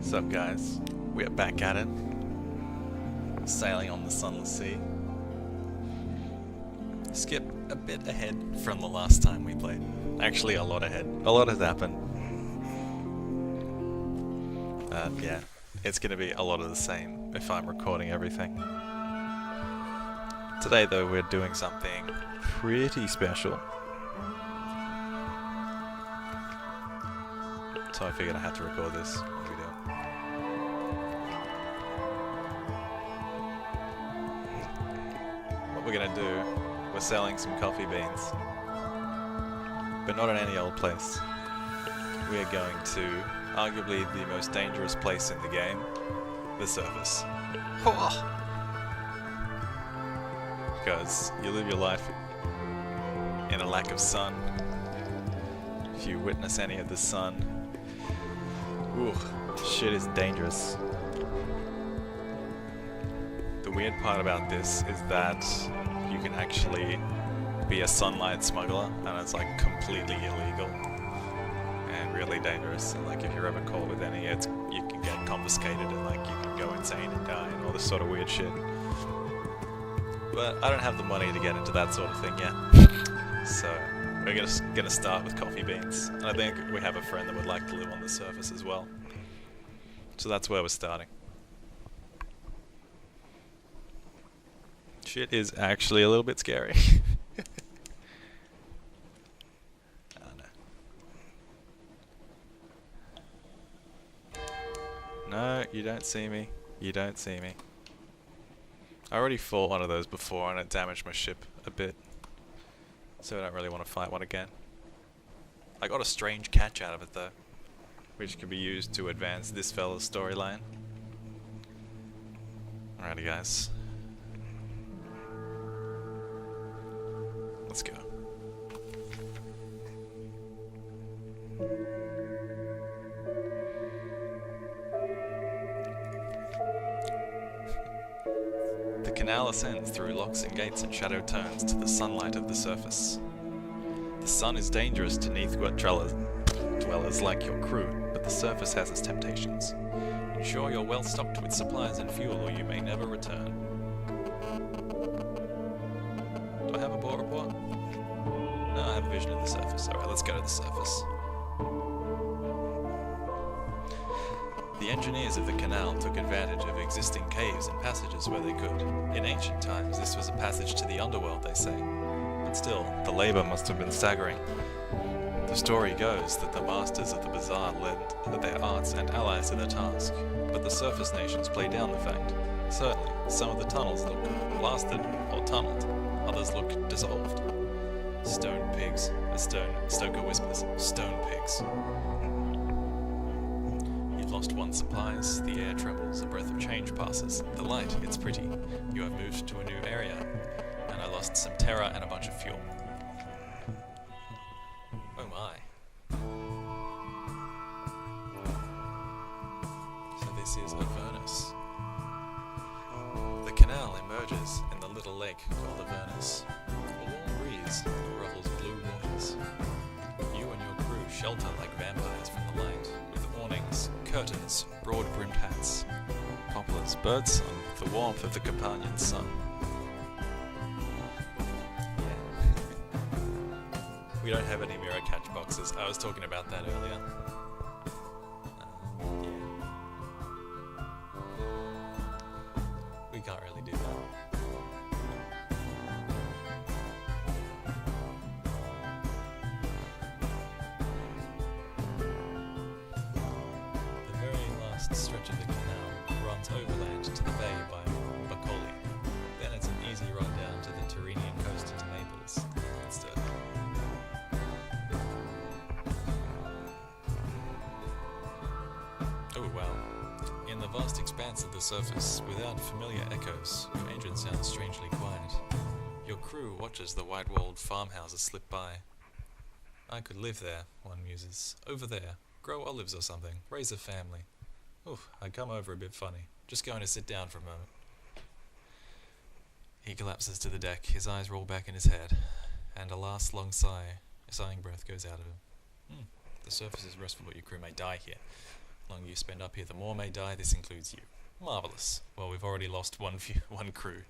What's up, guys? We're back at it. Sailing on the Sunless Sea. Skip a bit ahead from the last time we played. Actually, a lot ahead. A lot has happened. Yeah, it's gonna be a lot of the same if I'm recording everything. Today, though, we're doing something pretty special. So I figured I had to record this video. What we're gonna do, we're selling some coffee beans. But not in any old place. We're going to arguably the most dangerous place in the game, the surface. Because you live your life in a lack of sun. If you witness any of the sun, ooh, shit is dangerous. The weird part about this is that you can actually be a sunlight smuggler, and it's like completely illegal and really dangerous. And like if you're ever caught with any, you can get confiscated and like you can go insane and die and all this sort of weird shit. But I don't have the money to get into that sort of thing yet. So we're gonna start with coffee beans. And I think we have a friend that would like to live on the surface as well. So that's where we're starting. Shit is actually a little bit scary. Oh, no. No, you don't see me. You don't see me. I already fought one of those before and it damaged my ship a bit. So I don't really want to fight one again. I got a strange catch out of it though, which could be used to advance this fella's storyline. Alrighty guys. Let's go. The canal ascends through locks and gates and shadow turns to the sunlight of the surface. The sun is dangerous to Neathwood dwellers like your crew, but the surface has its temptations. Ensure you're well stocked with supplies and fuel or you may never return. Do I have a bore report? No, I have a vision of the surface. Alright, let's go to the surface. The engineers of the canal took advantage of existing caves and passages where they could. In ancient times, this was a passage to the underworld, they say. But still, the labor must have been staggering. The story goes that the masters of the bazaar led their arts and allies to the task, but the surface nations play down the fact. Certainly, some of the tunnels look blasted or tunneled, others look dissolved. Stone pigs, Stoker whispers, stone pigs. You've lost one's supplies, the air trembles, a breath of change passes. The light, it's pretty. You have moved to a new area, and I lost some terror and a bunch of fuel. Oh my. So this is Avernus. The canal emerges in the little lake called Avernus. A warm breeze ruffles blue waters. You and your crew shelter like vampires from the light, with awnings, curtains, broad-brimmed hats, poplars, birdsong, the warmth of the companion sun. We don't have any mirror catch boxes. I was talking about that earlier. Yeah. We can't really do that. The very last stretch of the canal runs overland to the bay by Bacoli. Then it's an easy run down to the Tyrrhenian coast to Naples. Instead. Oh wow. In the vast expanse of the surface, without familiar echoes, your engine sounds strangely quiet. Your crew watches the white-walled farmhouses slip by. I could live there, one muses. Over there. Grow olives or something. Raise a family. Oof, I come over a bit funny. Just going to sit down for a moment. He collapses to the deck, his eyes roll back in his head, and a last long sigh, a sighing breath goes out of him. The surface is restful, but your crew may die here. The longer you spend up here, the more may die. This includes you. Marvellous. Well, we've already lost one crew.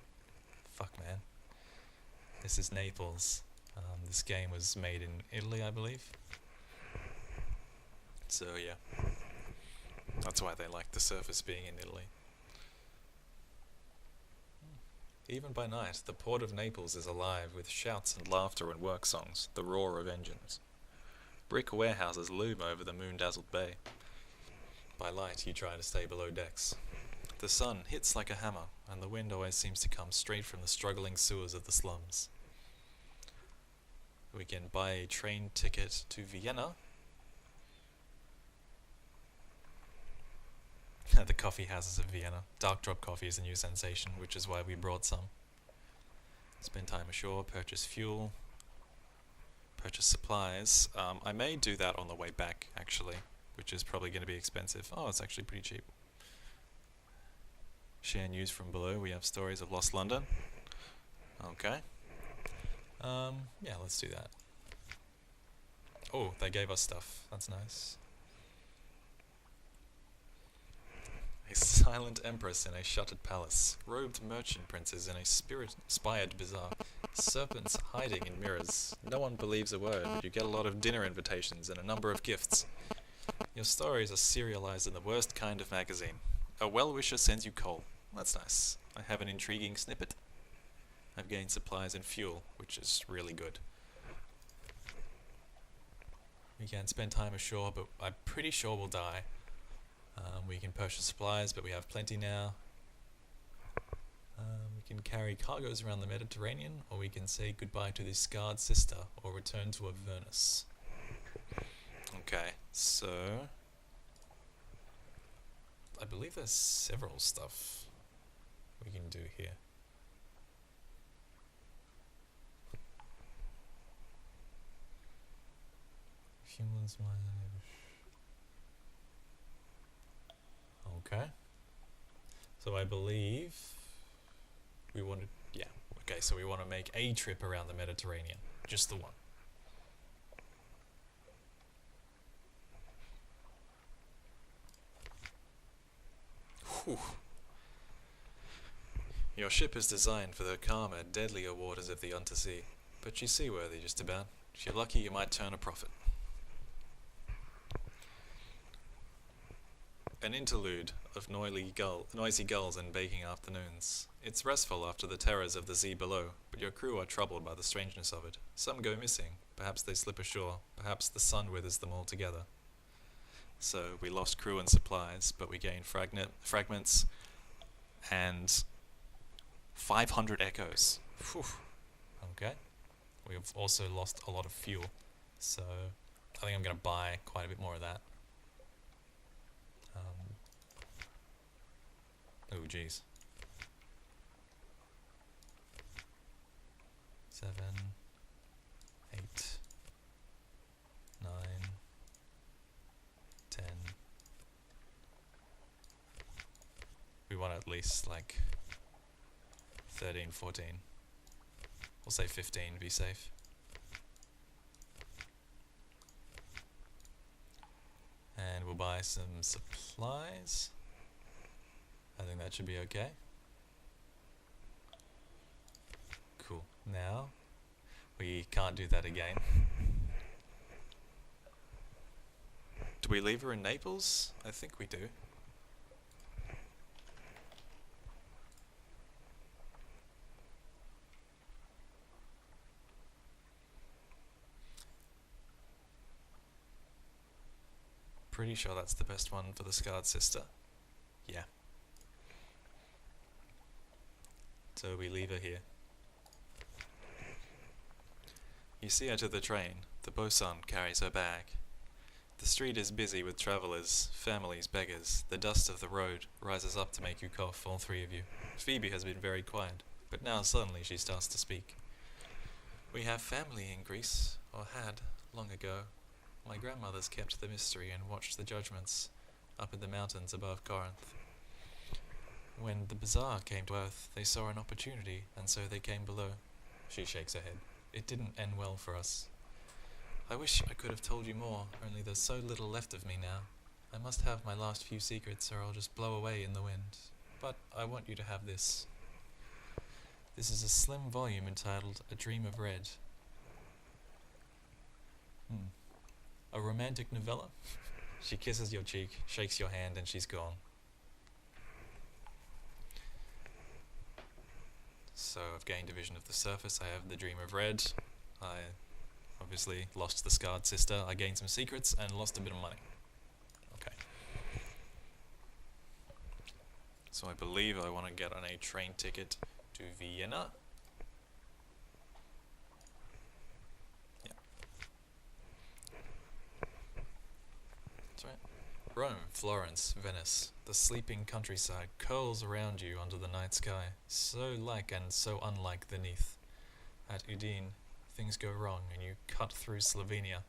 Fuck, man. This is Naples. This game was made in Italy, I believe. So, yeah. That's why they like the surface being in Italy. Even by night, the port of Naples is alive with shouts and laughter and work songs, the roar of engines. Brick warehouses loom over the moon-dazzled bay. By light, you try to stay below decks. The sun hits like a hammer, and the wind always seems to come straight from the struggling sewers of the slums. We can buy a train ticket to Vienna. The coffee houses of Vienna. Dark drop coffee is a new sensation, which is why we brought some. Spend time ashore, purchase fuel, purchase supplies. I may do that on the way back, actually, which is probably going to be expensive. Oh, it's actually pretty cheap. Share news from below. We have stories of lost London. Okay. Yeah, let's do that. Oh, they gave us stuff. That's nice. A silent empress in a shuttered palace, robed merchant princes in a spirit-inspired bazaar, serpents hiding in mirrors. No one believes a word, but you get a lot of dinner invitations and a number of gifts. Your stories are serialized in the worst kind of magazine. A well-wisher sends you coal. That's nice. I have an intriguing snippet. I've gained supplies and fuel, which is really good. We can spend time ashore, but I'm pretty sure we'll die. We can purchase supplies, but we have plenty now. We can carry cargoes around the Mediterranean, or we can say goodbye to this scarred sister, or return to Avernus. Okay, so I believe there's several stuff we can do here. Humans, okay. So I believe we want to, yeah, okay, so we want to make a trip around the Mediterranean, just the one. Whew. Your ship is designed for the calmer, deadlier waters of the undersea, but she's seaworthy just about. If you're lucky, you might turn a profit. An interlude of noisy gulls and baking afternoons. It's restful after the terrors of the sea below, but your crew are troubled by the strangeness of it. Some go missing, perhaps they slip ashore, perhaps the sun withers them all together. So we lost crew and supplies, but we gained fragments and 500 echoes. Whew. Okay. We've also lost a lot of fuel, so I think I'm going to buy quite a bit more of that. Oh geez. 7, 8, 9, 10. We want at least like 13, 14. We'll say 15, be safe. And we'll buy some supplies. I think that should be okay. Cool. Now, we can't do that again. Do we leave her in Naples? I think we do. Pretty sure that's the best one for the scarred sister. Yeah. So we leave her here. You see her to the train. The bosun carries her bag. The street is busy with travellers, families, beggars. The dust of the road rises up to make you cough, all three of you. Phoebe has been very quiet, but now suddenly she starts to speak. We have family in Greece, or had, long ago. My grandmothers kept the mystery and watched the judgments up in the mountains above Corinth. When the bazaar came to earth, they saw an opportunity, and so they came below. She shakes her head. It didn't end well for us. I wish I could have told you more, only there's so little left of me now. I must have my last few secrets or I'll just blow away in the wind. But I want you to have this. This is a slim volume entitled A Dream of Red. A romantic novella? She kisses your cheek, shakes your hand, and she's gone. So I've gained a vision of the surface. I have the Dream of Red. I obviously lost the scarred sister. I gained some secrets and lost a bit of money. Okay. So I believe I want to get on a train ticket to Vienna. Yeah. That's right. Rome, Florence, Venice. The sleeping countryside curls around you under the night sky, so like and so unlike the Neath. At Udine, things go wrong and you cut through Slovenia.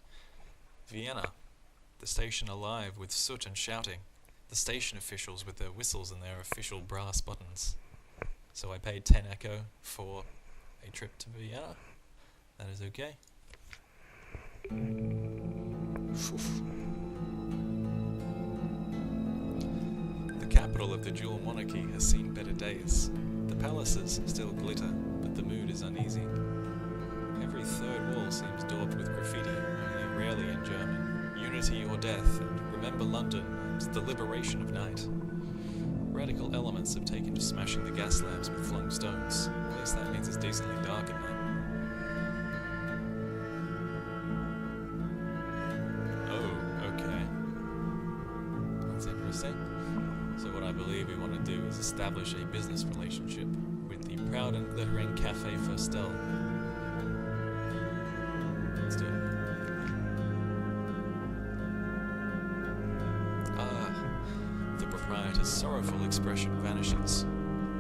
Vienna, the station alive with soot and shouting. The station officials with their whistles and their official brass buttons. So I paid 10 echo for a trip to Vienna. That is okay. The capital of the dual monarchy has seen better days. The palaces still glitter, but the mood is uneasy. Every third wall seems daubed with graffiti, only rarely in German. Unity or death, and remember London, and the liberation of night. Radical elements have taken to smashing the gas lamps with flung stones. At least that means it's decently dark at night. Oh, okay. That's interesting. So what I believe we want to do is establish a business relationship with the proud and glittering Cafe Furstel. Let's do it. The proprietor's sorrowful expression vanishes.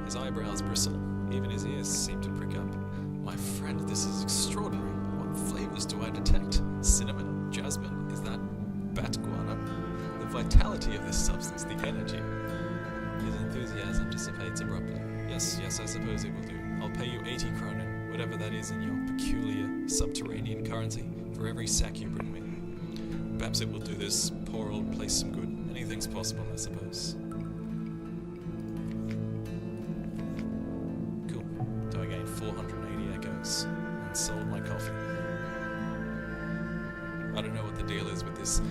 His eyebrows bristle. Even his ears seem to prick up. My friend, this is extraordinary. What flavors do I detect? Cinnamon? Jasmine? Is that bat guano? The vitality of this substance, the energy. His enthusiasm dissipates abruptly. Yes, I suppose it will do. I'll pay you 80 kronen, whatever that is in your peculiar subterranean currency, for every sack you bring me. Perhaps it will do this poor old place some good. Anything's possible, I suppose. Cool. So I gained 480 echoes and sold my coffee. I don't know what the deal is with this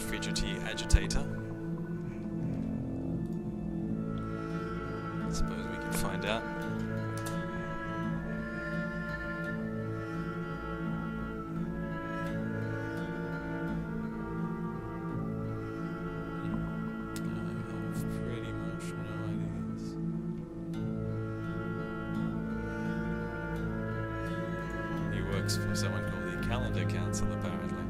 fidgety agitator. I suppose we can find out. For someone called the Calendar Council, apparently.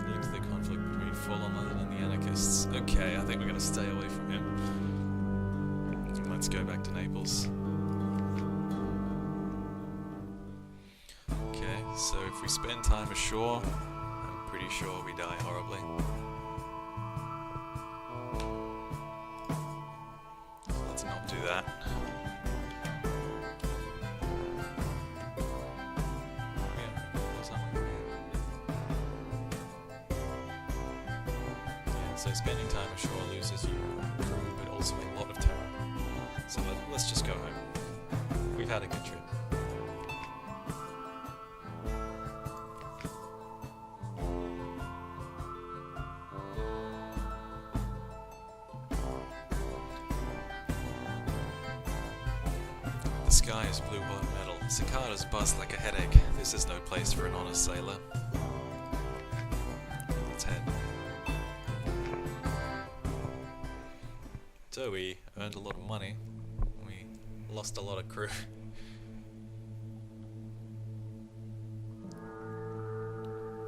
Linked to the conflict between Fallen London and the anarchists. Okay, I think we're going to stay away from him. Let's go back to Naples. Okay, so if we spend time ashore, I'm pretty sure we die horribly. Let's not do that. So spending time ashore loses you crew, but also a lot of terror. So let's just go home. We've had a good trip. The sky is blue hot metal. Cicadas buzz like a headache. This is no place for an honest sailor. Let's head. So we earned a lot of money. We lost a lot of crew.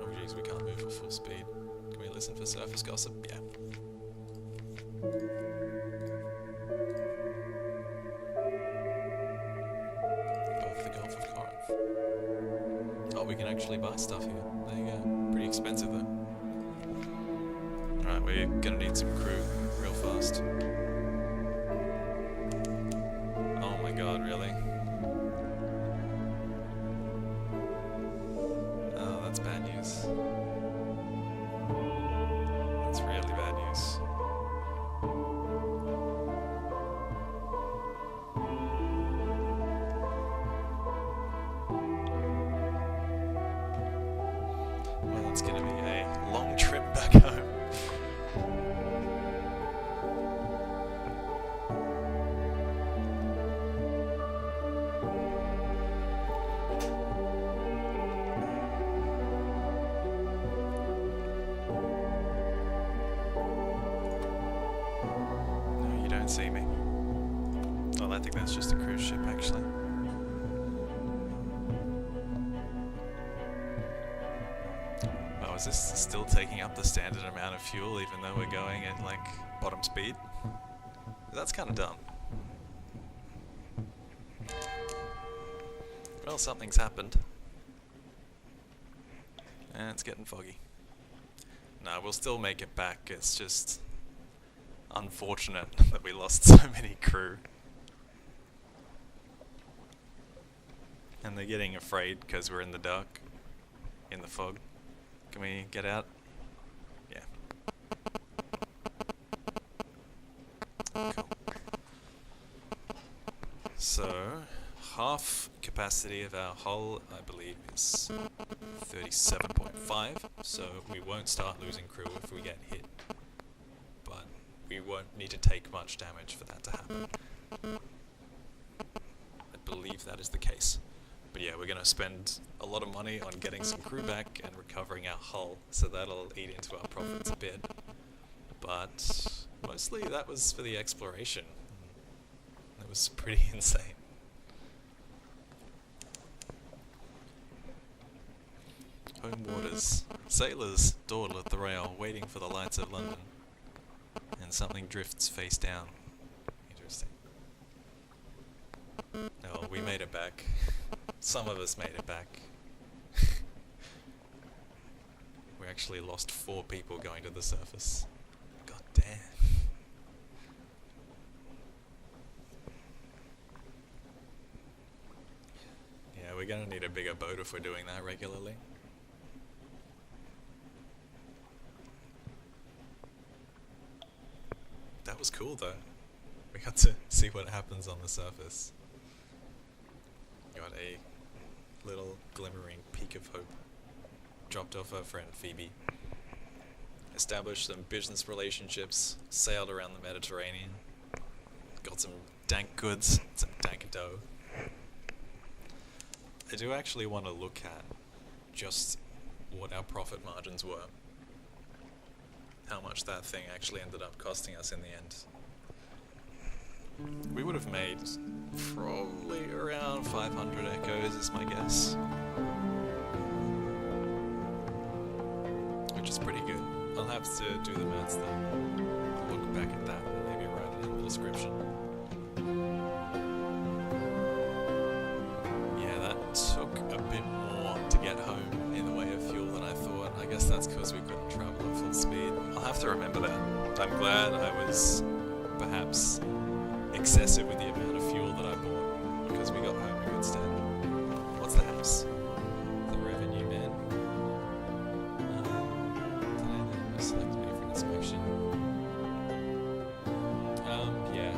Oh jeez, we can't move at full speed. Can we listen for surface gossip? Yeah. Above the Gulf of Corinth. Oh, we can actually buy stuff here. There you go. Pretty expensive though. Alright, we're gonna need some crew real fast. Oh my god, really? Oh, that's bad news. it's gonna be a long trip back home. No, you don't see me. Well, I think that's just a cruise ship, actually. Oh, is this still taking up the standard amount of fuel even though we're going at, like, bottom speed? That's kind of dumb. Well, something's happened. And it's getting foggy. No, we'll still make it back, it's just unfortunate that we lost so many crew. And they're getting afraid because we're in the dark, in the fog. Can we get out? Yeah. Cool. So, half capacity of our hull, I believe, is 37.5, so we won't start losing crew if we get hit. But we won't need to take much damage for that to happen. I believe that is the case. But yeah, we're going to spend a lot of money on getting some crew back and recovering our hull, so that'll eat into our profits a bit. But mostly that was for the exploration. It was pretty insane. Home waters. Sailors dawdle at the rail, waiting for the lights of London. And something drifts face down. Interesting. Oh, we made it back. Some of us made it back. We actually lost 4 people going to the surface. God damn. Yeah, we're gonna need a bigger boat if we're doing that regularly. That was cool though. We got to see what happens on the surface. Got a little glimmering peak of hope. Dropped off our friend Phoebe. Established some business relationships. Sailed around the Mediterranean. Got some dank goods, some dank dough. I do actually want to look at just what our profit margins were. How much that thing actually ended up costing us in the end. We would have made probably around 500 echoes is my guess. Which is pretty good. I'll have to do the maths though. Look back at that and maybe write it in the description. Yeah, that took a bit more to get home in the way of fuel than I thought. I guess that's because we couldn't travel at full speed. I'll have to remember that. I'm glad I was perhaps excessive with the amount of fuel that I bought because we got home in good stead. What's the house? The revenue man. Today they selected me for an inspection. Yeah,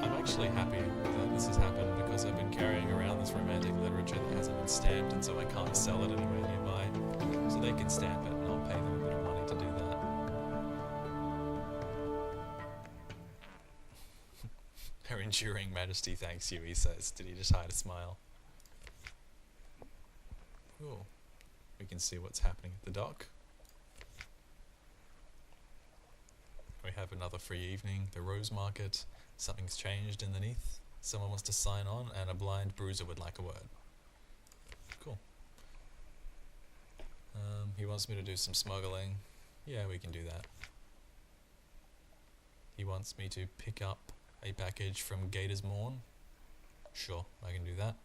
I'm actually happy that this has happened because I've been carrying around this romantic literature that hasn't been stamped, and so I can't sell it anywhere nearby. So they can stamp it and I'll pay them a bit of money to do that. Her enduring majesty thanks you, he says. Did he just hide a smile? Cool. We can see what's happening at the dock. We have another free evening. The Rose Market. Something's changed underneath. Someone wants to sign on, and a blind bruiser would like a word. Cool. He wants me to do some smuggling. Yeah, we can do that. He wants me to pick up a package from Gator's Morn. Sure, I can do that.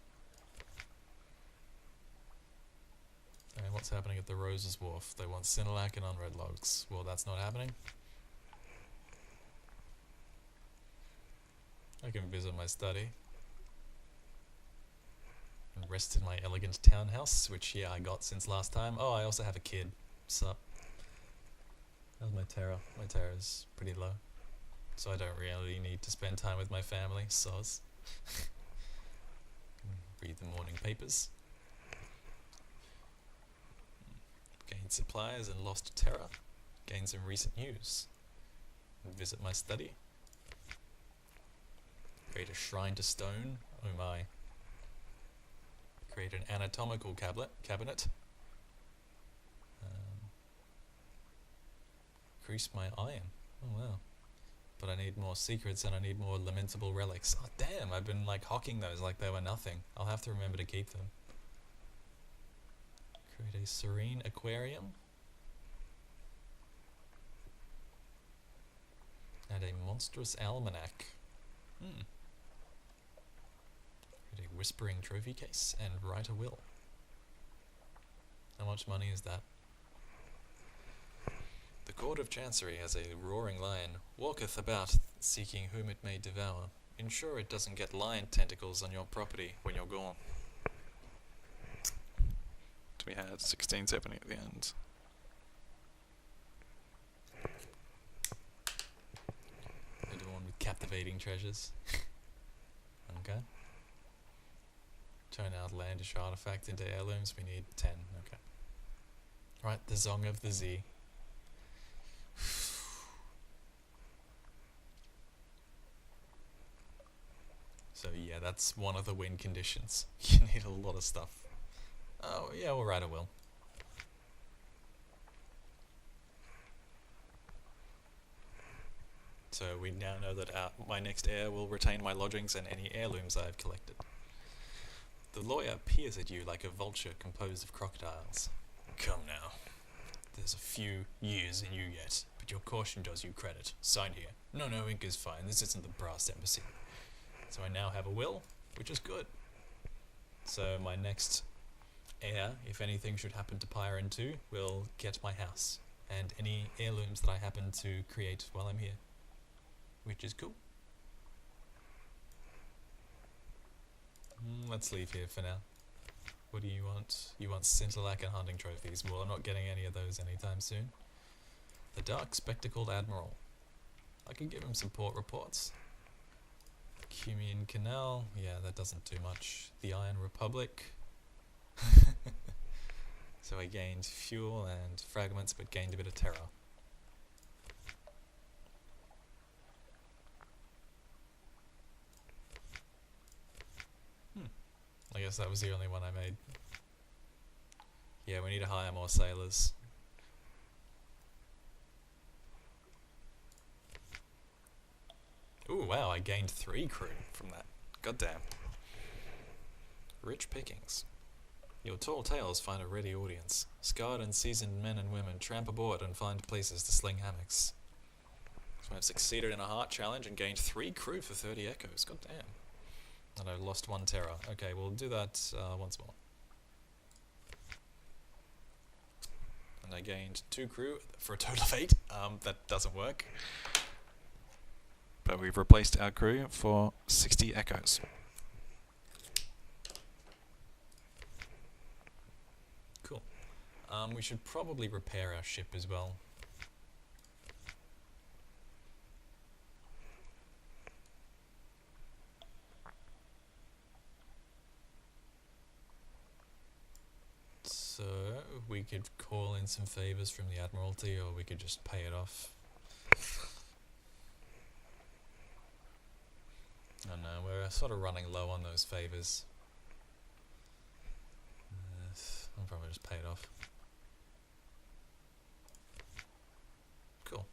And what's happening at the Roses Wharf? They want Cinelac and unread logs. Well, that's not happening. I can visit my study. And rest in my elegant townhouse, which, yeah, I got since last time. Oh, I also have a kid. Sup? How's my terror? My terror is pretty low. So I don't really need to spend time with my family, soz. Read the morning papers. Gain Gain supplies and lost terror. Gain some recent news. Visit my study. Create a shrine to stone. Oh my. Create an anatomical cabinet. Increase my iron. Oh wow. But I need more secrets and I need more lamentable relics. Oh damn, I've been like hawking those like they were nothing. I'll have to remember to keep them. Create a serene aquarium. And a monstrous almanac. Create a whispering trophy case and write a will. How much money is that? The Court of Chancery has a roaring lion, walketh about, seeking whom it may devour. Ensure it doesn't get lion tentacles on your property when you're gone. So we had 1670 at the end. The one with captivating treasures. Okay. Turn outlandish artifacts into heirlooms, we need 10. Okay. Right, the Song of the Z. So yeah, that's one of the win conditions. You need a lot of stuff. Oh yeah, we'll write a will. So we now know that my next heir will retain my lodgings and any heirlooms I have collected. The lawyer peers at you like a vulture composed of crocodiles. Come now. There's a few years in you yet, but your caution does you credit. Sign here. No, ink is fine. This isn't the brass embassy. So I now have a will, which is good. So my next heir, if anything should happen to Pyren 2, will get my house and any heirlooms that I happen to create while I'm here, which is cool. Let's leave here for now. What do you want? You want Scintillac and hunting trophies. Well, I'm not getting any of those anytime soon. The Dark Spectacled Admiral. I can give him some port reports. Cumian Canal. Yeah, that doesn't do much. The Iron Republic. So I gained fuel and fragments, but gained a bit of terror. I guess that was the only one I made. Yeah, we need to hire more sailors. Ooh, wow, I gained 3 crew from that. Goddamn. Rich pickings. Your tall tales find a ready audience. Scarred and seasoned men and women tramp aboard and find places to sling hammocks. So I've succeeded in a heart challenge and gained 3 crew for 30 echoes. Goddamn. And I lost 1 terror. Okay, we'll do that once more. And I gained 2 crew for a total of 8. That doesn't work. But we've replaced our crew for 60 echoes. Cool. We should probably repair our ship as well. So we could call in some favors from the Admiralty, or we could just pay it off. I don't know, we're sort of running low on those favors. I'll probably just pay it off. Cool.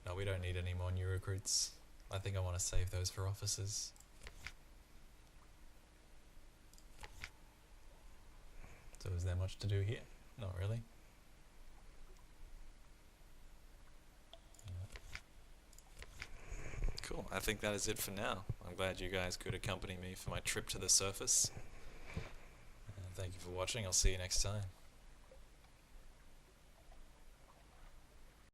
No, we don't need any more new recruits. I think I want to save those for officers. So is there much to do here? Not really. Cool, I think that is it for now. I'm glad you guys could accompany me for my trip to the surface. Thank you for watching, I'll see you next time.